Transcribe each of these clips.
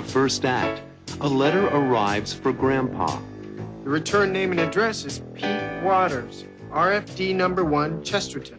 the first act, a letter arrives for Grandpa. The return name and address is Pete Waters, RFD number 1, Chesterton.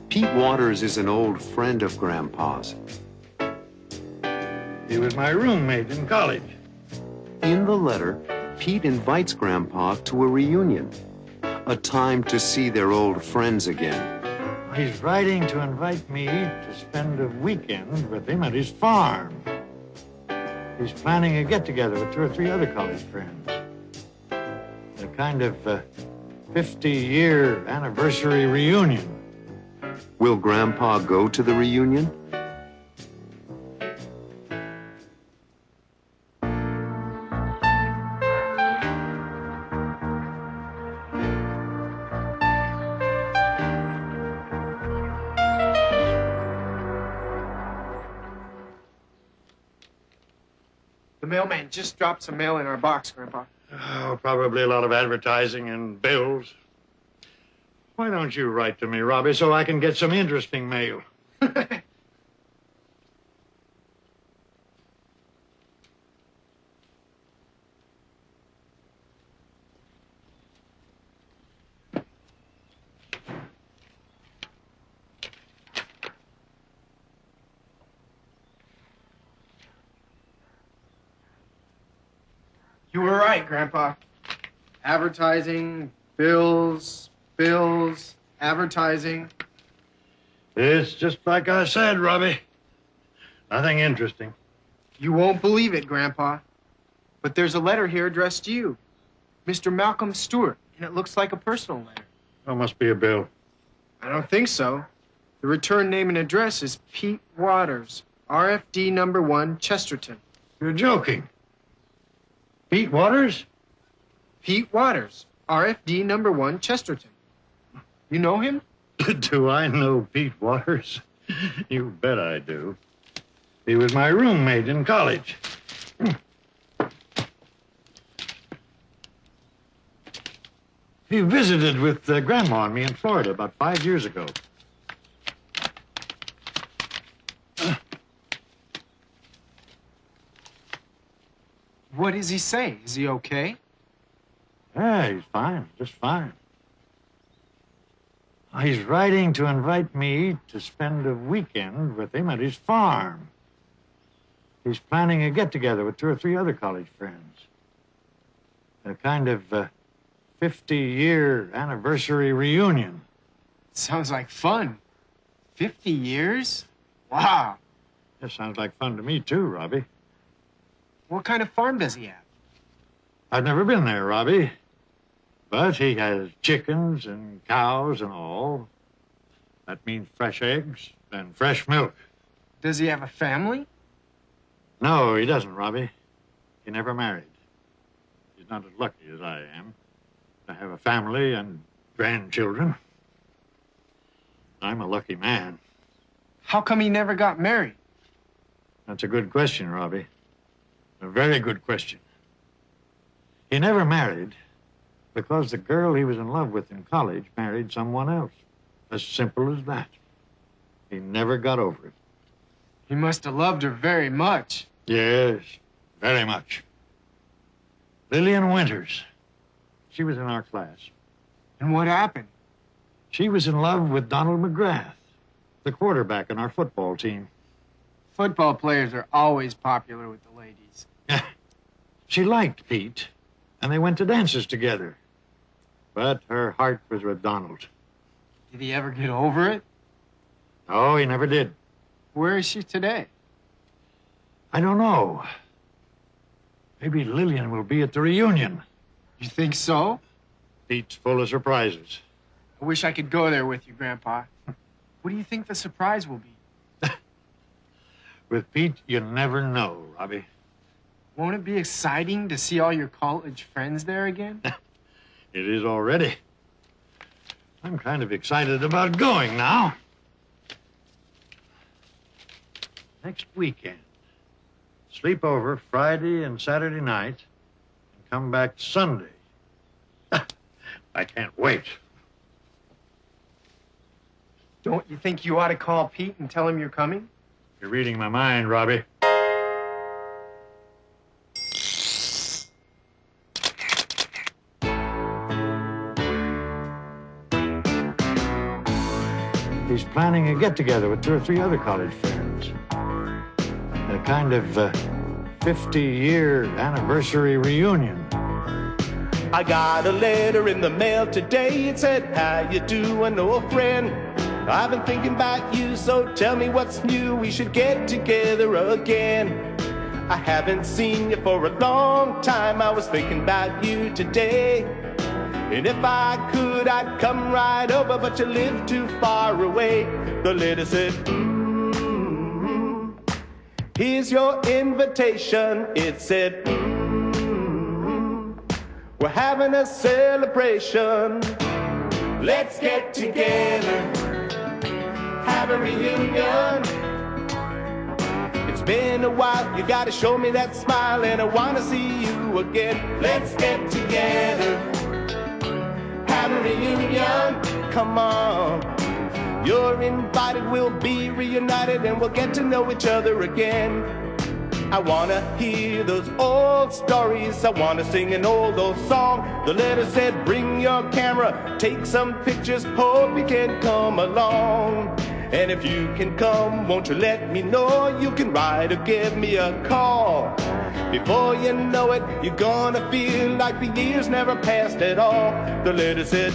Pete Waters is an old friend of Grandpa's. He was my roommate in college. In the letter, Pete invites Grandpa to a reunion, a time to see their old friends again. He's writing to invite me to spend a weekend with him at his farm. He's planning a get-together with 2 or 3 other college friends. A kind of 50-year anniversary reunion. Will Grandpa go to the reunion? The mailman just dropped some mail in our box, Grandpa. Oh, probably a lot of advertising and bills. Why don't you write to me, Robbie, so I can get some interesting mail? You were right, Grandpa. Advertising, bills, advertising. It's just like I said, Robbie. Nothing interesting. You won't believe it, Grandpa. But there's a letter here addressed to you. Mr. Malcolm Stewart, and it looks like a personal letter. Oh, must be a bill. I don't think so. The return name and address is Pete Waters, RFD number 1, Chesterton. You're joking. Pete Waters? Pete Waters, RFD number 1, Chesterton. You know him? Do I know Pete Waters? You bet I do. He was my roommate in college. He visited with Grandma and me in Florida about 5 years ago. What does he say? Is he okay? Yeah, he's fine, just fine. He's writing to invite me to spend a weekend with him at his farm. He's planning a get-together with 2 or 3 other college friends. A kind of 50-year anniversary reunion. Sounds like fun. 50 years? Wow. That sounds like fun to me, too, Robbie. What kind of farm does he have? I've never been there, Robbie. But he has chickens and cows and all. That means fresh eggs and fresh milk. Does he have a family? No, he doesn't, Robbie. He never married. He's not as lucky as I am. I have a family and grandchildren. I'm a lucky man. How come he never got married? That's a good question, Robbie. A very good question. He never married because the girl he was in love with in college married someone else. As simple as that. He never got over it. He must have loved her very much. Yes, very much. Lillian Winters. She was in our class. And what happened? She was in love with Donald McGrath, the quarterback on our football team. Football players are always popular with the ladies. She liked Pete, and they went to dances together. But her heart was with Donald. Did he ever get over it? No, he never did. Where is she today? I don't know. Maybe Lillian will be at the reunion. You think so? Pete's full of surprises. I wish I could go there with you, Grandpa. What do you think the surprise will be? With Pete, you never know, Robbie. Won't it be exciting to see all your college friends there again? It is already. I'm kind of excited about going now. Next weekend. Sleep over Friday and Saturday night and come back Sunday. I can't wait. Don't you think you ought to call Pete and tell him you're coming? You're reading my mind, Robbie. He's planning a get-together with 2 or 3 other college friends. A kind of 50-year anniversary reunion. I got a letter in the mail today. It said, how you doing, old friend? I've been thinking about you, so tell me what's new. We should get together again. I haven't seen you for a long time. I was thinking about you today. And if I could, I'd come right over, but you live too far away. The letter said, here's your invitation. It said, we're having a celebration. Let's get together, have a reunion. It's been a while, you gotta show me that smile, and I wanna see you again. Let's get together, have a reunion. Come on, you're invited, we'll be reunited, and we'll get to know each other again. I wanna hear those old stories, I wanna sing an old song. The letter said, bring your camera, take some pictures, hope you can come along. And if you can come, won't you let me know? You can write or give me a call. Before you know it, you're gonna feel like the years never passed at all. The letter said,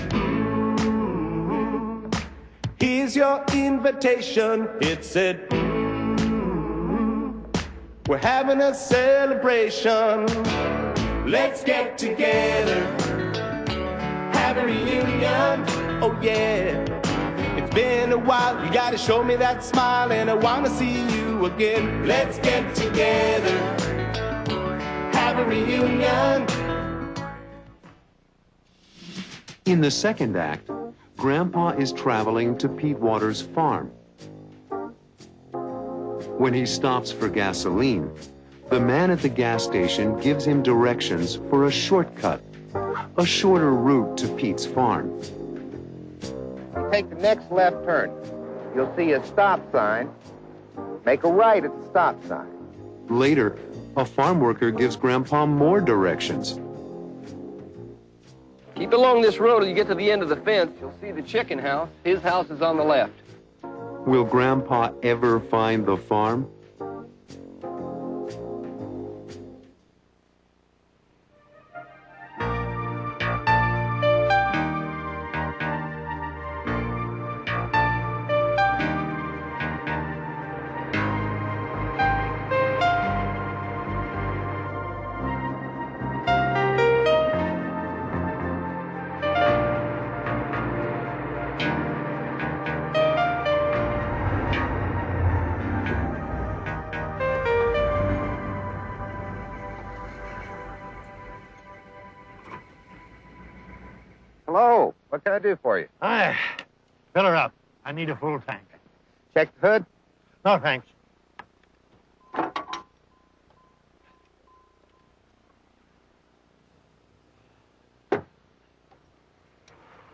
here's your invitation. It said, we're having a celebration. Let's get together, have a reunion. Oh yeah, it's been a while, you gotta show me that smile, and I wanna see you again. Let's get together, have a reunion. In the second act, Grandpa is traveling to Pete Waters' farm. When he stops for gasoline, the man at the gas station gives him directions for a shortcut, a shorter route to Pete's farm. Take the next left turn. You'll see a stop sign. Make a right at the stop sign. Later, a farm worker gives Grandpa more directions. Keep along this road till you get to the end of the fence. You'll see the chicken house. His house is on the left. Will Grandpa ever find the farm? Hello, what can I do for you? Hi. Fill her up. I need a full tank. Check the hood? No, thanks.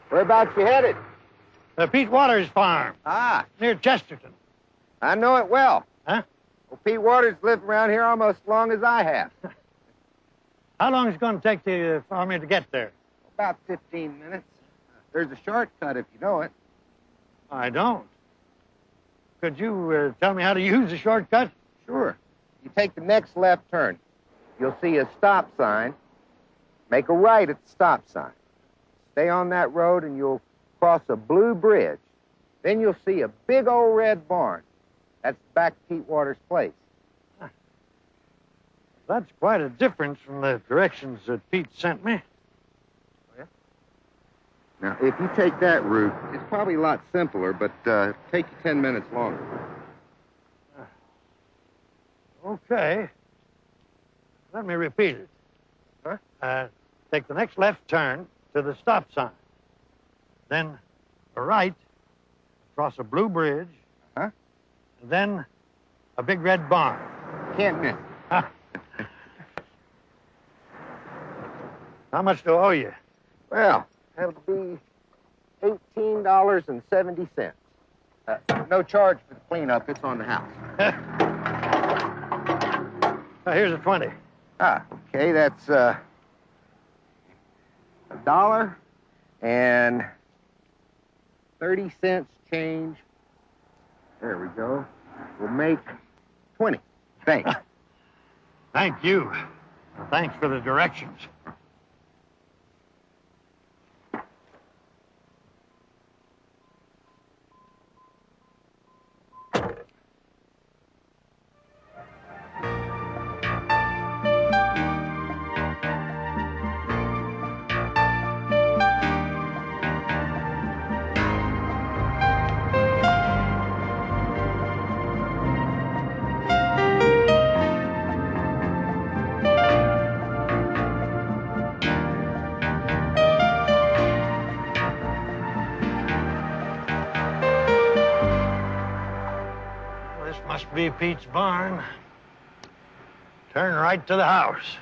Whereabouts you headed? The Pete Waters farm, Ah, near Chesterton. I know it well. Huh? Well, Pete Waters lived around here almost as long as I have. How long is it going to take for me to get there? About 15 minutes. There's a shortcut if you know it. I don't. Could you tell me how to use the shortcut? Sure. You take the next left turn. You'll see a stop sign. Make a right at the stop sign. Stay on that road and you'll cross a blue bridge. Then you'll see a big old red barn. That's back to Pete Waters' place. That's quite a difference from the directions that Pete sent me. Now, if you take that route, it's probably a lot simpler, but it'll take you 10 minutes longer. Okay. Let me repeat it. Huh? Take the next left turn to the stop sign. Then a right, across a blue bridge. Huh? And then a big red barn. Can't miss. How much do I owe you? Well, that'll be $18.70. No charge for the cleanup. It's on the house. Here's a 20. Ah, okay. That's $1.30 change There we go. We'll make 20. Thanks. Thank you. Thanks for the directions. This must be Pete's barn. Turn right to the house.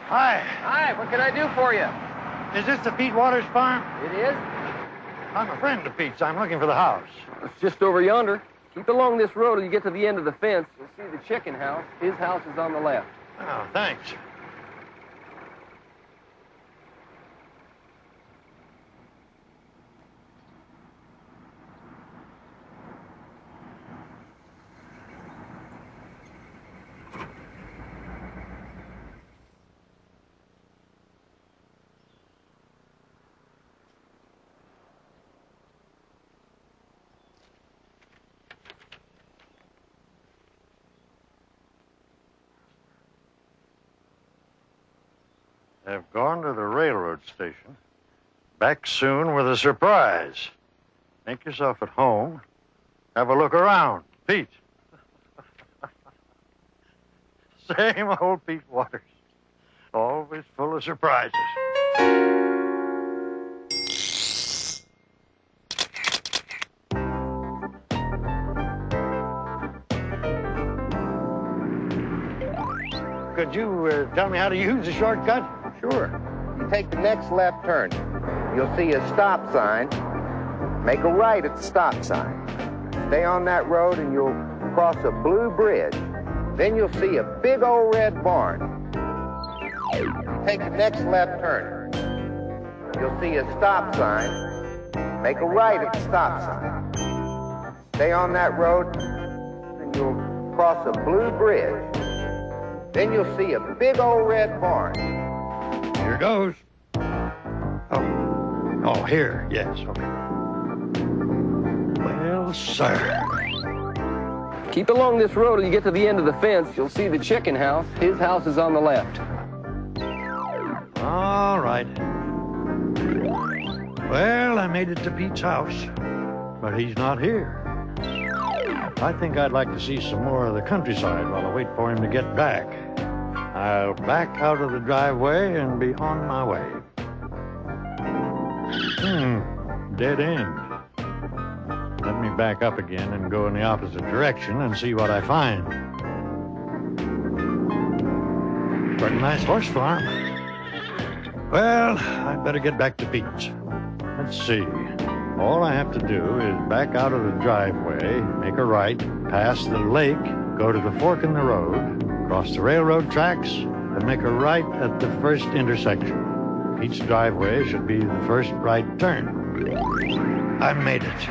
Hi. Hi, what can I do for you? Is this the Pete Waters farm? It is? I'm a friend of Pete's. I'm looking for the house. It's just over yonder. Keep along this road till you get to the end of the fence. You'll see the chicken house. His house is on the left. Oh, thanks. Have gone to the railroad station. Back soon with a surprise. Make yourself at home. Have a look around. Pete. Same old Pete Waters. Always full of surprises. Could you tell me how to use the shortcut? Sure. You take the next left turn. You'll see a stop sign. Make a right at the stop sign. Stay on that road and you'll cross a blue bridge. Then you'll see a big old red barn. Take the next left turn. You'll see a stop sign. Make a right at the stop sign. Stay on that road and you'll cross a blue bridge. Then you'll see a big old red barn. Here goes. Oh, here. Yes, okay. Well, sir. Keep along this road till you get to the end of the fence. You'll see the chicken house. His house is on the left. All right. Well, I made it to Pete's house, but he's not here. I think I'd like to see some more of the countryside while I wait for him to get back. I'll back out of the driveway and be on my way. Dead end. Let me back up again and go in the opposite direction and see what I find. Pretty nice horse farm. Well, I'd better get back to Pete's. Let's see. All I have to do is back out of the driveway, make a right, pass the lake, go to the fork in the road, cross the railroad tracks, and make a right at the first intersection. Each driveway should be the first right turn. I made it.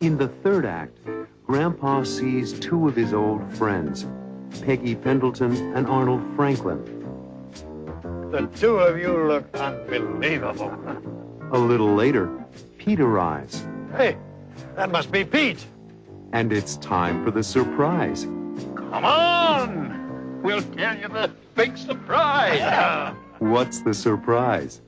In the third act, Grandpa sees two of his old friends, Peggy Pendleton and Arnold Franklin. The two of you look unbelievable. A little later, Pete arrives, Hey, that must be Pete. and it's time for the surprise. Come on! We'll tell you the big surprise. What's the surprise?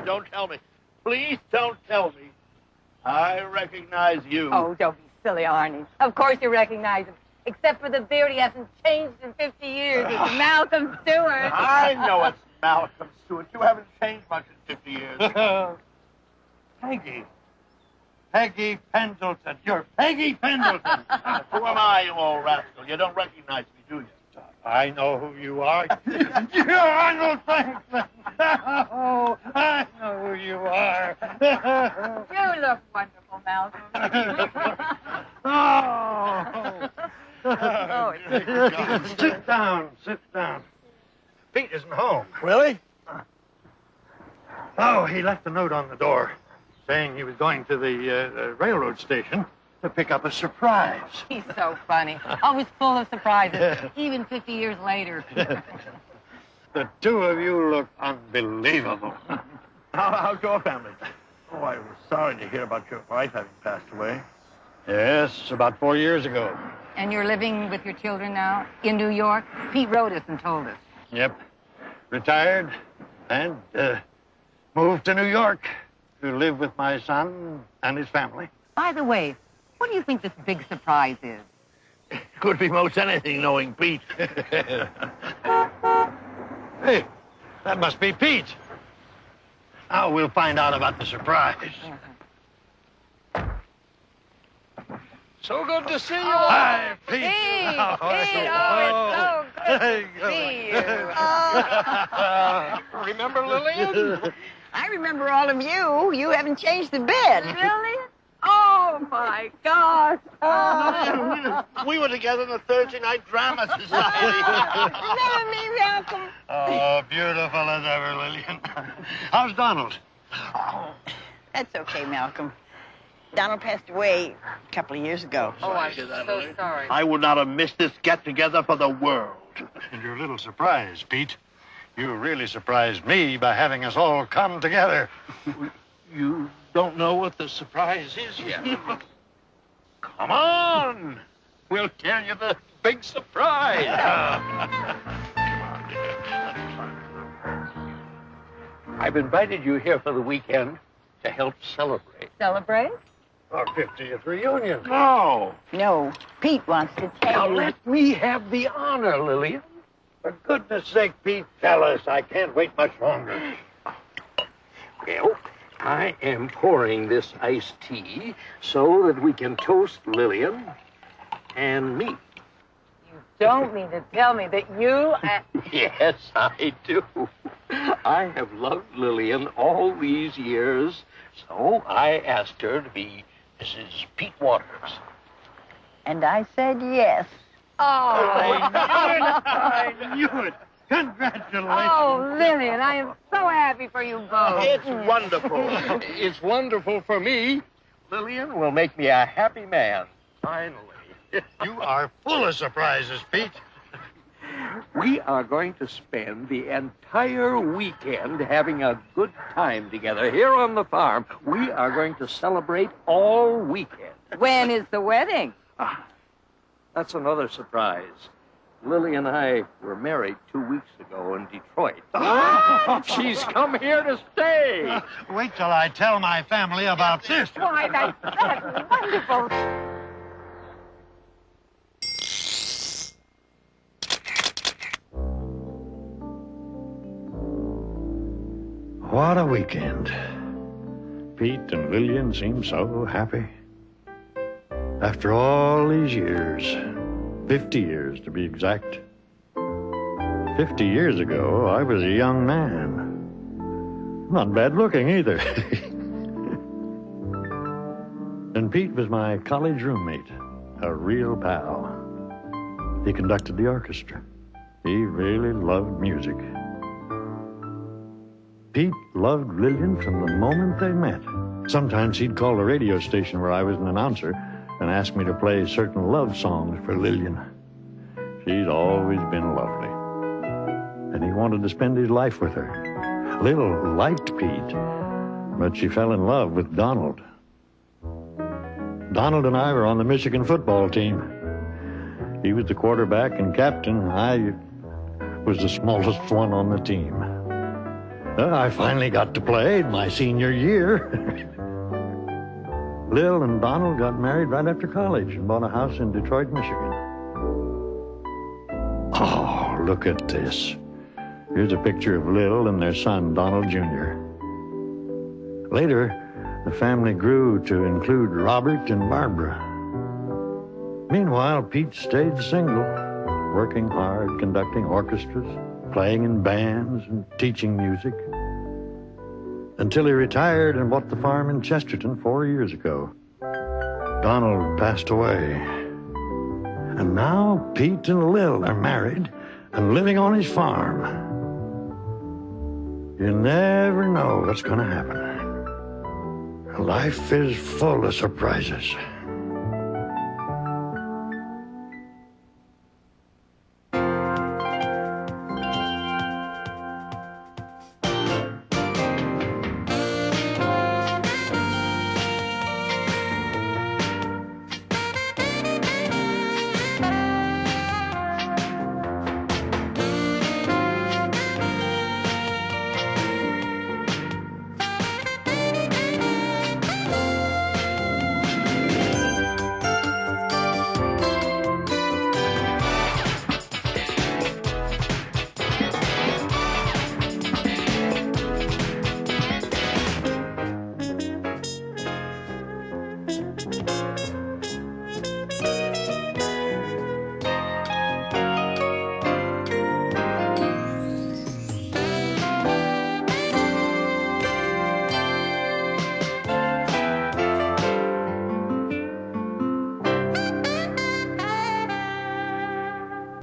don't tell me. Please don't tell me. I recognize you. Oh, don't be silly, Arnie. Of course you recognize him. Except for the beard, he hasn't changed in 50 years. It's Malcolm Stewart. I know it's Malcolm Stewart. You haven't changed much in 50 years. Peggy. Peggy Pendleton. You're Peggy Pendleton. Who am I, you old rascal? You don't recognize me, do you? I know who you are. You're Arnold Franklin. Oh, I know who you are. You look wonderful, Malcolm. Sit down, sit down. Pete isn't home. Really? Oh, he left a note on the door saying he was going to the railroad station to pick up a surprise. He's so funny. Always full of surprises, even 50 years later. The two of you look unbelievable. How's your family? Oh, I was sorry to hear about your wife having passed away. Yes, about 4 years ago. And you're living with your children now in New York? Pete wrote us and told us. Yep. Retired and moved to New York to live with my son and his family. By the way, what do you think this big surprise is? Could be most anything, knowing Pete. Hey, that must be Pete. Now we'll find out about the surprise. So good to see you. Hi, Pete. Pete, oh, it's so good to see you. Remember Lillian? I remember all of you. You haven't changed the bed. Really? Oh, my gosh. We were together in the Thursday Night Drama Society. Remember me, Malcolm? Oh, beautiful as ever, Lillian. How's Donald? That's okay, Malcolm. Donald passed away a couple of years ago. Oh, I'm so sorry. I would not have missed this get-together for the world. And you're a little surprised, Pete. You really surprised me by having us all come together. You don't know what the surprise is yet. Come on. We'll tell you the big surprise. I've invited you here for the weekend to help celebrate. Celebrate? Our 50th reunion. No. No, Pete wants to Now tell you. let me have the honor, Lillian. For goodness sake, Pete, tell us. I can't wait much longer. Well, I am pouring this iced tea so that we can toast Lillian and me. You don't mean to tell me that you... Yes, I do. I have loved Lillian all these years, so I asked her to be Mrs. Pete Waters. And I said yes. Oh, I knew it. Congratulations. oh, Lillian, I am so happy for you both. It's wonderful. It's wonderful for me. Lillian will make me a happy man, finally. You are full of surprises, Pete. We are going to spend the entire weekend having a good time together here on the farm. We are going to celebrate all weekend. When is the wedding? That's another surprise. Lily and I were married 2 weeks ago in Detroit. She's come here to stay. Wait till I tell my family about this. Why, that's wonderful. What a weekend. Pete and Lillian seem so happy. After all these years, 50 years to be exact. 50 years ago, I was a young man. Not bad looking either. And Pete was my college roommate, a real pal. He conducted the orchestra. He really loved music. Pete loved Lillian from the moment they met. Sometimes he'd call the radio station where I was an announcer and ask me to play certain love songs for Lillian. She's always been lovely. And he wanted to spend his life with her. Lil liked Pete, but she fell in love with Donald. Donald and I were on the Michigan football team. He was the quarterback and captain. I was the smallest one on the team. I finally got to play my senior year. Lil and Donald got married right after college and bought a house in Detroit, Michigan. Oh, look at this. Here's a picture of Lil and their son, Donald Jr. Later, the family grew to include Robert and Barbara. Meanwhile, Pete stayed single, working hard, conducting orchestras, playing in bands, and teaching music, until he retired and bought the farm in Chesterton 4 years ago. Donald passed away. And now Pete and Lil are married and living on his farm. You never know what's going to happen. Life is full of surprises.